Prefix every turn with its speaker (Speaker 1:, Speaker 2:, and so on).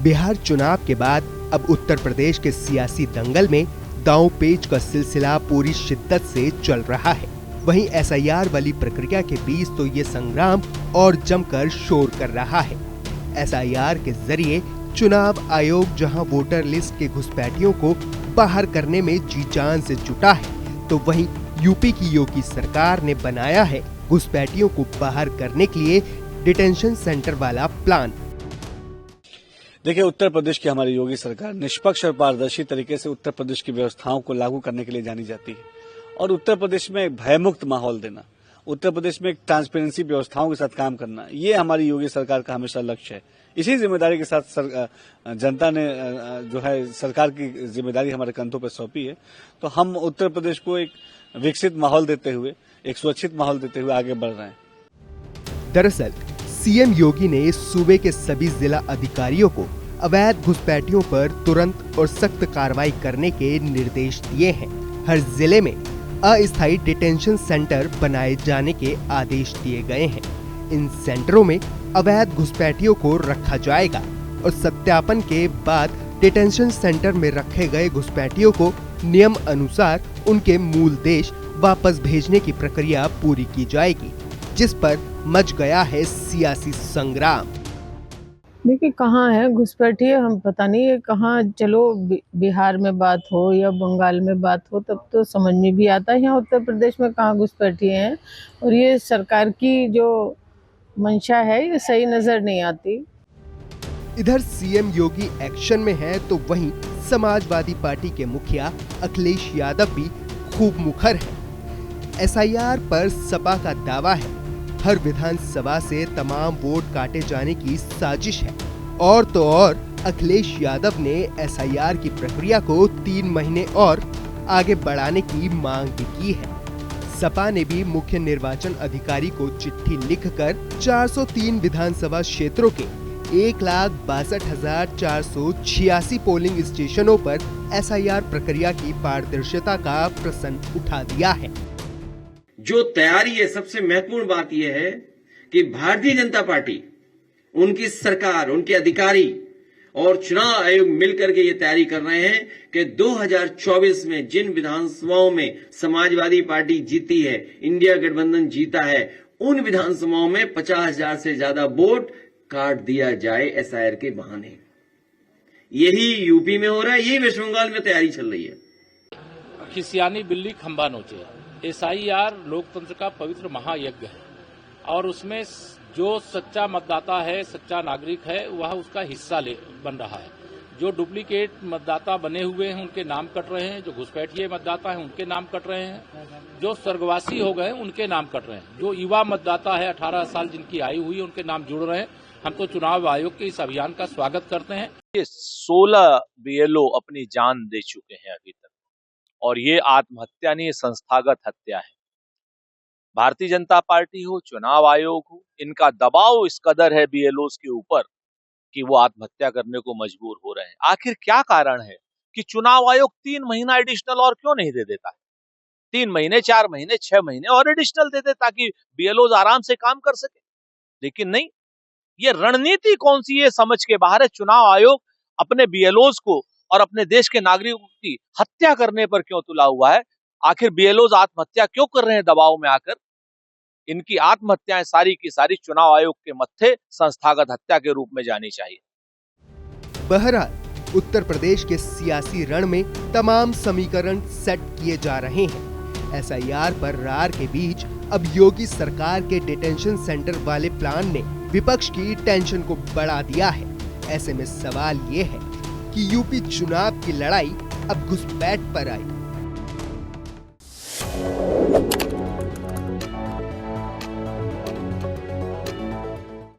Speaker 1: बिहार चुनाव के बाद अब उत्तर प्रदेश के सियासी दंगल में दांव पेच का सिलसिला पूरी शिद्दत से चल रहा है। वहीं एसआईआर वाली प्रक्रिया के बीच तो ये संग्राम और जमकर शोर कर रहा है। एसआईआर के जरिए चुनाव आयोग जहां वोटर लिस्ट के घुसपैठियों को बाहर करने में जी जान से जुटा है, तो वहीं यूपी की योगी सरकार ने बनाया है घुसपैठियों को बाहर करने के लिए डिटेंशन सेंटर वाला प्लान।
Speaker 2: देखिए, उत्तर प्रदेश की हमारी योगी सरकार निष्पक्ष और पारदर्शी तरीके से उत्तर प्रदेश की व्यवस्थाओं को लागू करने के लिए जानी जाती है और उत्तर प्रदेश में भयमुक्त माहौल देना, उत्तर प्रदेश में एक ट्रांसपेरेंसी व्यवस्थाओं के साथ काम करना, ये हमारी योगी सरकार का हमेशा लक्ष्य है। इसी जिम्मेदारी के साथ जनता ने जो है सरकार की जिम्मेदारी हमारे कंधों पर सौंपी है, तो हम उत्तर प्रदेश को एक विकसित माहौल देते हुए, एक सुरक्षित माहौल देते हुए आगे बढ़ रहे हैं।
Speaker 1: दरअसल सीएम योगी ने सूबे के सभी जिला अधिकारियों को अवैध घुसपैठियों पर तुरंत और सख्त कार्रवाई करने के निर्देश दिए हैं। हर जिले में अस्थायी डिटेंशन सेंटर बनाए जाने के आदेश दिए गए हैं। इन सेंटरों में अवैध घुसपैठियों को रखा जाएगा और सत्यापन के बाद डिटेंशन सेंटर में रखे गए घुसपैठियों को नियम अनुसार उनके मूल देश वापस भेजने की प्रक्रिया पूरी की जाएगी, जिस पर मच गया है सियासी संग्राम।
Speaker 3: देखिए, कहाँ है घुसपैठिए, हम पता नहीं है कहाँ। चलो बिहार में बात हो या बंगाल में बात हो तब तो समझ में भी आता है, यहाँ उत्तर प्रदेश में कहाँ घुसपैठिए हैं। और ये सरकार की जो मंशा है ये सही नजर नहीं आती।
Speaker 1: इधर सीएम योगी एक्शन में है तो वहीं समाजवादी पार्टी के मुखिया अखिलेश यादव भी खूब मुखर है। एसआईआर पर सपा का दावा है हर विधानसभा से तमाम वोट काटे जाने की साजिश है। और तो और अखिलेश यादव ने एसआईआर की प्रक्रिया को 3 महीने और आगे बढ़ाने की मांग भी की है। सपा ने भी मुख्य निर्वाचन अधिकारी को चिट्ठी लिखकर 403 विधानसभा क्षेत्रों के 1,62,486 पोलिंग स्टेशनों पर एसआईआर प्रक्रिया की पारदर्शिता का प्रश्न उठा दिया है।
Speaker 4: जो तैयारी है, सबसे महत्वपूर्ण बात यह है कि भारतीय जनता पार्टी, उनकी सरकार, उनके अधिकारी और चुनाव आयोग मिलकर के ये तैयारी कर रहे हैं कि 2024 में जिन विधानसभाओं में समाजवादी पार्टी जीती है, इंडिया गठबंधन जीता है, उन विधानसभाओं में 50,000 से ज्यादा वोट काट दिया जाए एसआईआर के बहाने। यही यूपी में हो रहा है, यही वेस्ट बंगाल में तैयारी चल रही है।
Speaker 5: खिसियानी बिल्ली खंबा नोचे। एसआईआर लोकतंत्र का पवित्र महायज्ञ है और उसमें जो सच्चा मतदाता है, सच्चा नागरिक है, वह उसका हिस्सा बन रहा है। जो डुप्लीकेट मतदाता बने हुए हैं उनके नाम कट रहे हैं, जो घुसपैठिए मतदाता हैं उनके नाम कट रहे हैं, जो स्वर्गवासी हो गए उनके नाम कट रहे हैं, जो युवा मतदाता है 18 साल जिनकी आयु हुई है उनके नाम जुड़ रहे हैं। हम तो चुनाव आयोग के इस अभियान का स्वागत करते हैं।
Speaker 6: ये 16 बीएलओ अपनी जान दे चुके हैं अभी तक, और ये आत्महत्या नहीं, संस्थागत हत्या है। भारतीय जनता पार्टी हो, चुनाव आयोग हो, इनका दबाव इस कदर है बीएलओस के ऊपर कि वो आत्महत्या करने को मजबूर हो रहे हैं। आखिर क्या कारण है कि चुनाव आयोग 3 महीना एडिशनल और क्यों नहीं दे देता है? 3 महीने, 4 महीने, 6 महीने और एडिशनल दे दे ताकि बीएलओस आराम से काम कर सके। लेकिन नहीं, ये रणनीति कौन सी है समझ के बाहर है। चुनाव आयोग अपने बीएलओस को और अपने देश के नागरिकों की हत्या करने पर क्यों तुला हुआ है? आखिर बीएलओस आत्महत्या क्यों कर रहे हैं दबाव में आकर? इनकी आत्महत्याएं सारी की सारी चुनाव आयोग के मत्थे संस्थागत हत्या के रूप में जानी चाहिए।
Speaker 1: बहरहाल उत्तर प्रदेश के सियासी रण में तमाम समीकरण सेट किए जा रहे हैं। एसआईआर पर रार के बीच अब योगी सरकार के डिटेंशन सेंटर वाले प्लान ने विपक्ष की टेंशन को बढ़ा दिया है। ऐसे में सवाल ये है कि यूपी चुनाव की लड़ाई अब घुसपैठ पर आई।